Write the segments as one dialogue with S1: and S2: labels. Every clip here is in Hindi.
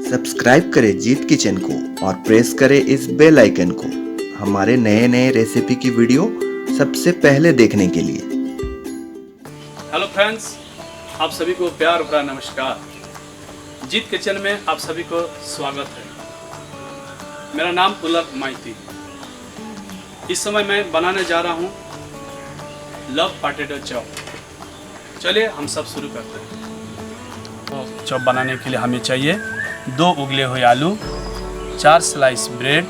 S1: सब्सक्राइब करें जीत किचन को और प्रेस करें इस बेल आइकन को हमारे नए नए रेसिपी की वीडियो सबसे पहले देखने के लिए।
S2: हेलो फ्रेंड्स, आप सभी को प्यार भरा नमस्कार। जीत किचन में आप सभी को स्वागत है। मेरा नाम पुलक माइती। इस समय मैं बनाने जा रहा हूँ लव पोटैटो चॉप। चलिए हम सब शुरू करते हैं। तो चॉप बनाने के लिए हमें चाहिए 2 उबले हुए आलू, 4 स्लाइस ब्रेड,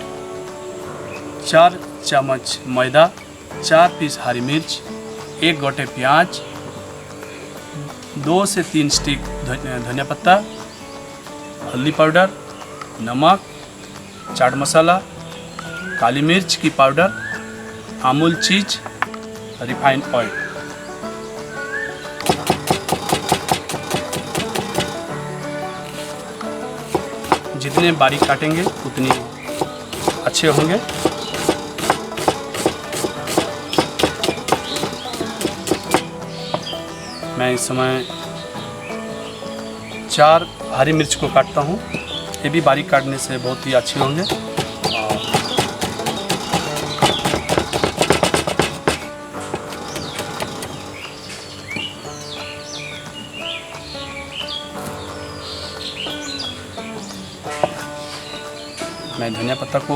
S2: 4 चम्मच मैदा, 4 पीस हरी मिर्च, 1 गोटे प्याज, 2 से 3 स्टिक धनिया पत्ता, हल्दी पाउडर, नमक, चाट मसाला, काली मिर्च की पाउडर, अमूल चीज, रिफाइंड ऑयल। जितने बारीक काटेंगे उतनी अच्छे होंगे। मैं इस समय 4 हरी मिर्च को काटता हूँ। ये भी बारीक काटने से बहुत ही अच्छे होंगे। मैं धनिया पत्ता को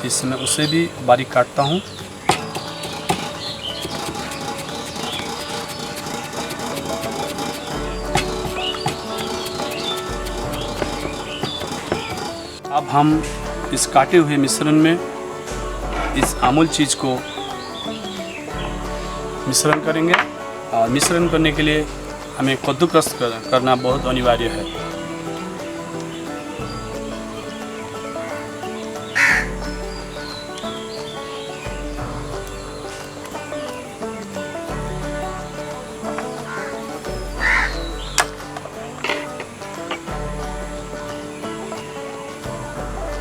S2: इसमें उसे भी बारीक काटता हूँ। अब हम इस काटे हुए मिश्रण में इस अमूल चीज़ को मिश्रण करेंगे। और मिश्रण करने के लिए हमें कद्दूकस करना बहुत अनिवार्य है।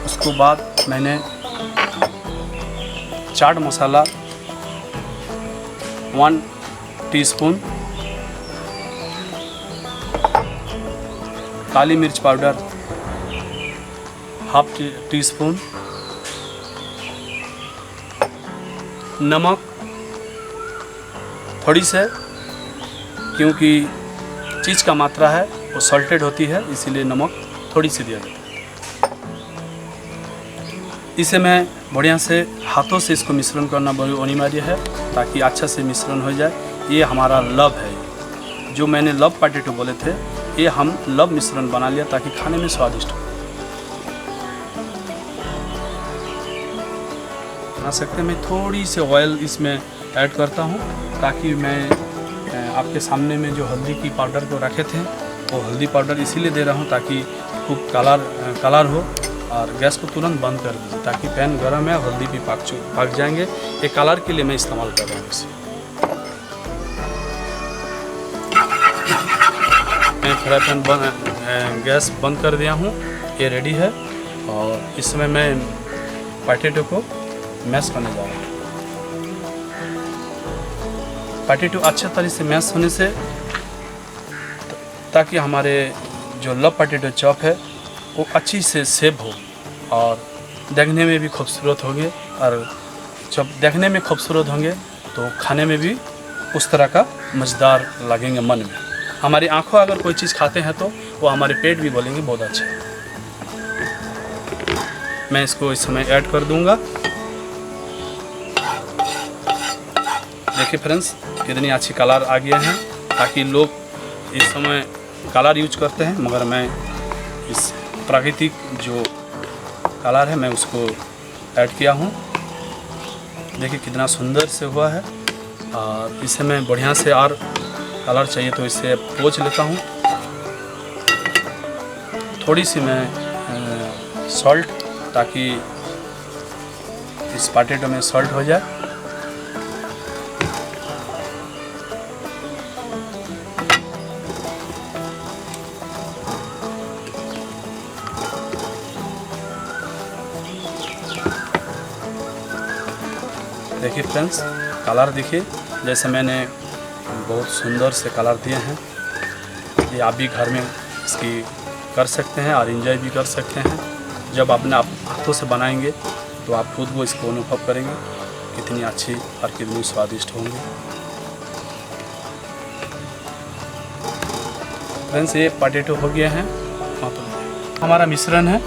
S2: उसके बाद मैंने चाट मसाला 1 टीस्पून, काली मिर्च पाउडर 1/2 टीस्पून, नमक थोड़ी से, क्योंकि चीज़ का मात्रा है वो सॉल्टेड होती है, इसीलिए नमक थोड़ी सी दिया जाता है। इसे मैं बढ़िया से हाथों से इसको मिश्रण करना बहुत अनिवार्य है ताकि अच्छा से मिश्रण हो जाए। ये हमारा लव है। जो मैंने लव पोटैटो बोले थे, ये हम लव मिश्रण बना लिया ताकि खाने में स्वादिष्ट हो। बना सकते हैं। मैं थोड़ी सी ऑयल इसमें ऐड करता हूँ ताकि मैं आपके सामने में जो हल्दी की पाउडर को रखे थे वो हल्दी पाउडर इसीलिए दे रहा हूँ ताकि खूब कलर हो। और गैस को तुरंत बंद कर दीजिए ताकि पैन गर्म है, हल्दी भी पक जाएंगे। ये कलर के लिए मैं इस्तेमाल कर रहा हूँ इसे। मैं फ्राई पैन गैस बंद कर दिया हूँ। ये रेडी है और इसमें मैं पोटैटो को मैश करने जा रहा हूँ। पोटैटो अच्छे तरह से मैश होने से ताकि हमारे जो लव पोटैटो चॉप है वो अच्छी से शेप हो और देखने में भी खूबसूरत होंगे। और जब देखने में खूबसूरत होंगे तो खाने में भी उस तरह का मज़ेदार लगेंगे मन में। हमारी आंखों अगर कोई चीज़ खाते हैं तो वो हमारे पेट भी बोलेंगे बहुत अच्छा है। मैं इसको इस समय ऐड कर दूंगा। देखिए फ्रेंड्स, कितनी अच्छी कलर आ गया है। ताकि लोग इस समय कलर यूज करते हैं, मगर मैं इस प्राकृतिक जो कलर है मैं उसको ऐड किया हूँ। देखिए कितना सुंदर से हुआ है। और इसे मैं बढ़िया से और कलर चाहिए तो इसे पोंछ लेता हूँ। थोड़ी सी मैं सॉल्ट, ताकि इस पोटैटो में सॉल्ट हो जाए। देखिए फ्रेंड्स, कलर देखिए, जैसे मैंने बहुत सुंदर से कलर दिए हैं। ये आप भी घर में इसकी कर सकते हैं और एंजॉय भी कर सकते हैं। जब अपने आप हाथों से बनाएंगे तो आप खुद वो इसको अनुभव करेंगे कितनी अच्छी और कितनी स्वादिष्ट होंगी। फ्रेंड्स, ये पोटैटो हो गया है। हमारा मिश्रण है,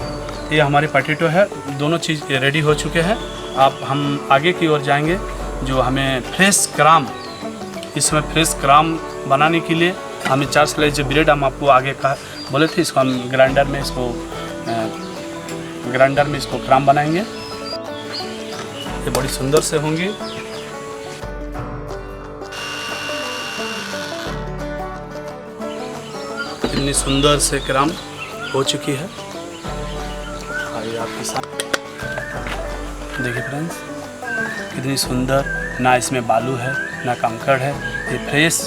S2: ये हमारे पोटैटो है, दोनों चीज़ रेडी हो चुके हैं। अब हम आगे की ओर जाएंगे। जो हमें फ्रेश क्राम, इसमें फ्रेश क्राम बनाने के लिए हमें 4 स्लाइस जो ब्रेड हम आपको आगे का बोले थे, इसको हम ग्राइंडर में इसको क्राम बनाएंगे। ये बड़ी सुंदर से होंगी। इतनी सुंदर से क्राम हो चुकी है। आइए आपके साथ देखिए फ्रेंड्स, कितनी सुंदर, ना इसमें बालू है ना कंकड़ है। ये फ्रेश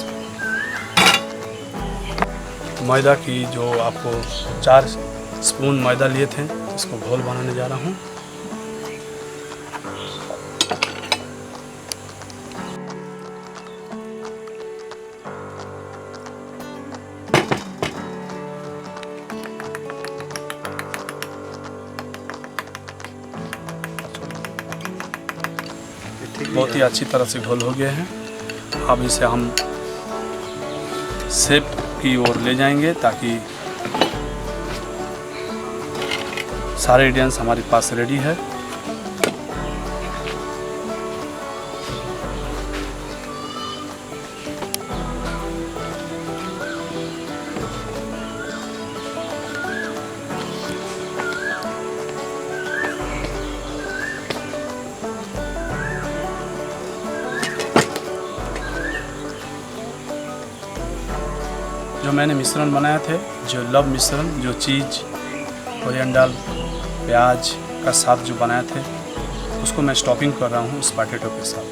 S2: मैदा की जो आपको 4 स्पून मैदा लिए थे, इसको घोल बनाने जा रहा हूँ। बहुत ही अच्छी तरह से घोल हो गए हैं। अब इसे हम शेप की ओर ले जाएंगे ताकि सारे इंग्रेडिएंट्स हमारे पास रेडी है। जो मैंने मिश्रण बनाया थे, जो लव मिश्रण, जो चीज़, कोरिएंडर, प्याज का साथ जो बनाए थे, उसको मैं स्टॉपिंग कर रहा हूँ उस पोटैटो के साथ।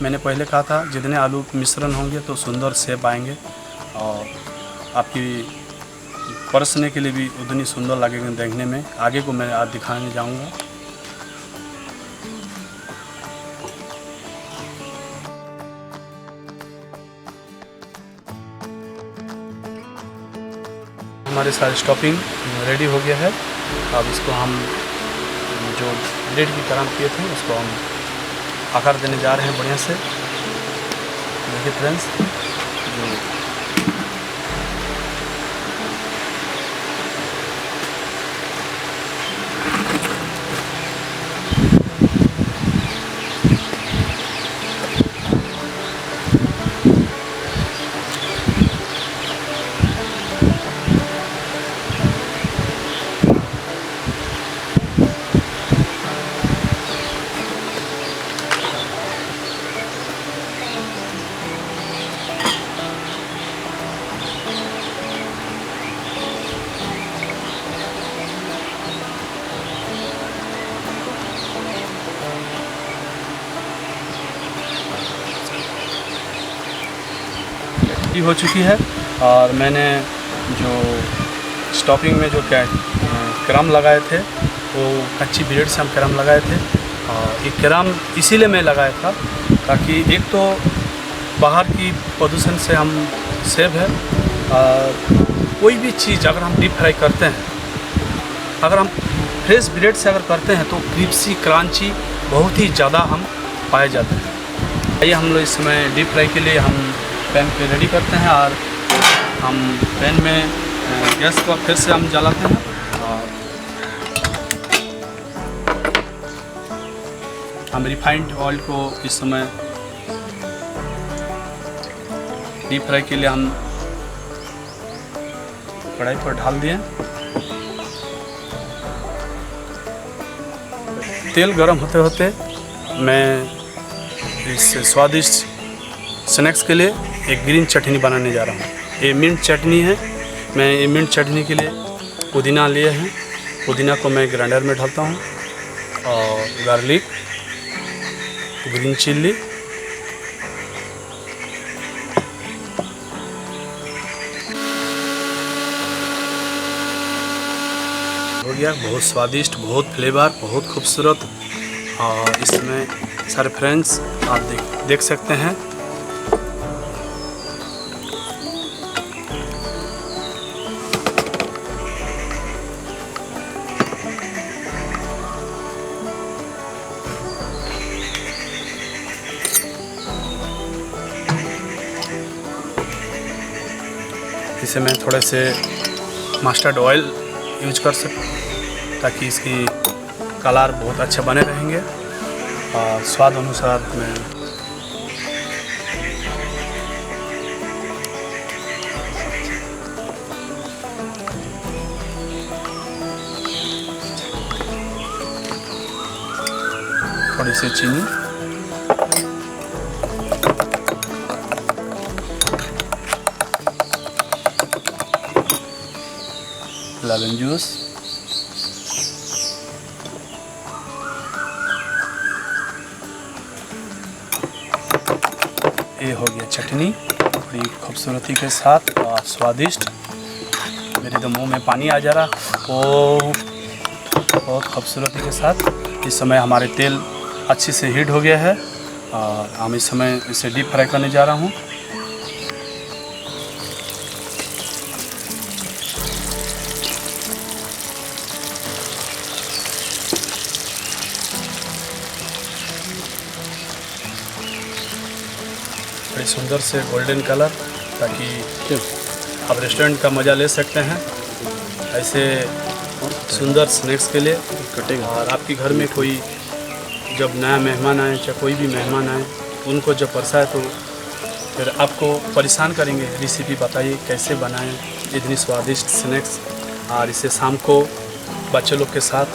S2: मैंने पहले कहा था जितने आलू मिश्रण होंगे तो सुंदर शेप आएंगे और आपकी परसने के लिए भी उतनी सुंदर लगेंगे देखने में। आगे को मैं आज दिखाने जाऊँगा। हमारे सारे स्टॉपिंग रेडी हो गया है। अब इसको हम जो ब्रेड की तरह किए थे उसको हम आकार देने जा रहे हैं बढ़िया से। देखिए फ्रेंड्स, जो हो चुकी है और मैंने जो स्टॉपिंग में जो क्रम लगाए थे वो कच्ची ब्रेड से हम क्रम लगाए थे। और ये क्रम इसीलिए मैं लगाया था ताकि एक तो बाहर की प्रदूषण से हम सेव है। कोई भी चीज़ अगर हम डीप फ्राई करते हैं, अगर हम फ्रेश ब्रेड से अगर करते हैं तो क्रिस्पी क्रंची बहुत ही ज़्यादा हम पाए जाते हैं। आइए हम लोग इस समय डीप फ्राई के लिए हम पैन पे रेडी करते हैं और हम पैन में गैस को फिर से हम जलाते हैं और हम रिफाइंड ऑयल को इस समय डीप फ्राई के लिए हम कढ़ाई पर डाल दिए। तेल गरम होते होते मैं इस स्वादिष्ट स्नैक्स के लिए एक ग्रीन चटनी बनाने जा रहा हूँ। ये मिंट चटनी है। मैं ये मिंट चटनी के लिए पुदीना लिए हैं। पुदीना को मैं ग्राइंडर में डालता हूँ और गार्लिक, ग्रीन चिल्ली, हो गया। बहुत स्वादिष्ट, बहुत फ्लेवर, बहुत खूबसूरत। और इसमें सारे फ्रेंड्स आप देख सकते हैं। इसे मैं थोड़े से मस्टर्ड ऑयल यूज कर सकूँ ताकि इसकी कलर बहुत अच्छे बने रहेंगे। और स्वाद अनुसार मैं थोड़ी सी चीनी, लेमन जूस, ये हो गया चटनी बड़ी खूबसूरती के साथ और स्वादिष्ट। मेरे तो मुंह में पानी आ जा रहा। ओ बहुत खूबसूरती के साथ। इस समय हमारे तेल अच्छी से हीट हो गया है और हम इस समय इसे डीप फ्राई करने जा रहा हूँ। बड़े सुंदर से गोल्डन कलर, ताकि आप रेस्टोरेंट का मज़ा ले सकते हैं ऐसे सुंदर स्नैक्स के लिए। और आपके घर में कोई जब नया मेहमान आए, चाहे कोई भी मेहमान आए, उनको जब परसाए तो फिर आपको परेशान करेंगे, रेसिपी बताइए कैसे बनाएं इतनी स्वादिष्ट स्नैक्स। और इसे शाम को बच्चे लोग के साथ,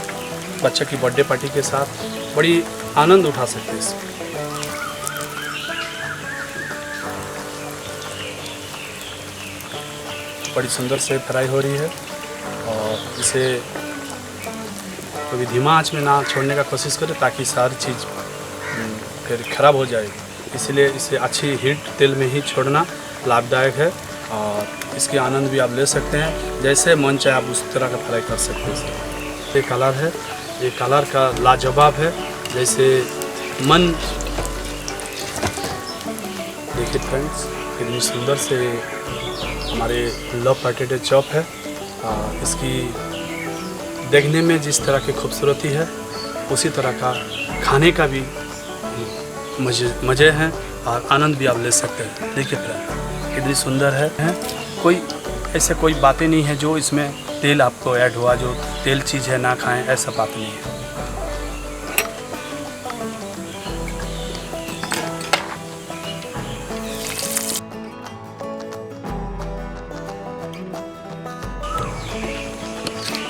S2: बच्चे की बर्थडे पार्टी के साथ बड़ी आनंद उठा सकते हैं इसमें। बड़ी सुंदर से फ्राई हो रही है और इसे कभी धीमा आंच में ना छोड़ने का कोशिश करें ताकि सारी चीज़ फिर ख़राब हो जाएगी। इसलिए इसे अच्छी हीट तेल में ही छोड़ना लाभदायक है और इसके आनंद भी आप ले सकते हैं। जैसे मन चाहे आप उस तरह का फ्राई कर सकते हैं। ये कलर है, ये कलर का लाजवाब है। जैसे मन देखिए फ्रेंड्स, कितनी सुंदर से हमारे लव पोटैटो चॉप है। इसकी देखने में जिस तरह की खूबसूरती है उसी तरह का खाने का भी मज़े हैं और आनंद भी आप ले सकते हैं। देखिए फ्रेंड कितनी सुंदर है। कोई ऐसे कोई बातें नहीं है जो इसमें तेल आपको ऐड हुआ, जो तेल चीज़ है ना खाएं, ऐसा बात नहीं है।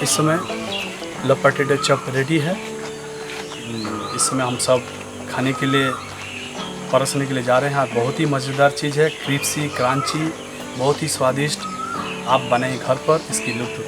S2: इस समय लव पोटैटो चॉप रेडी है। इस समय हम सब खाने के लिए परोसने के लिए जा रहे हैं। बहुत ही मज़ेदार चीज़ है, क्रिस्पी क्रंची, बहुत ही स्वादिष्ट। आप बनाइए घर पर, इसकी लुत्फ़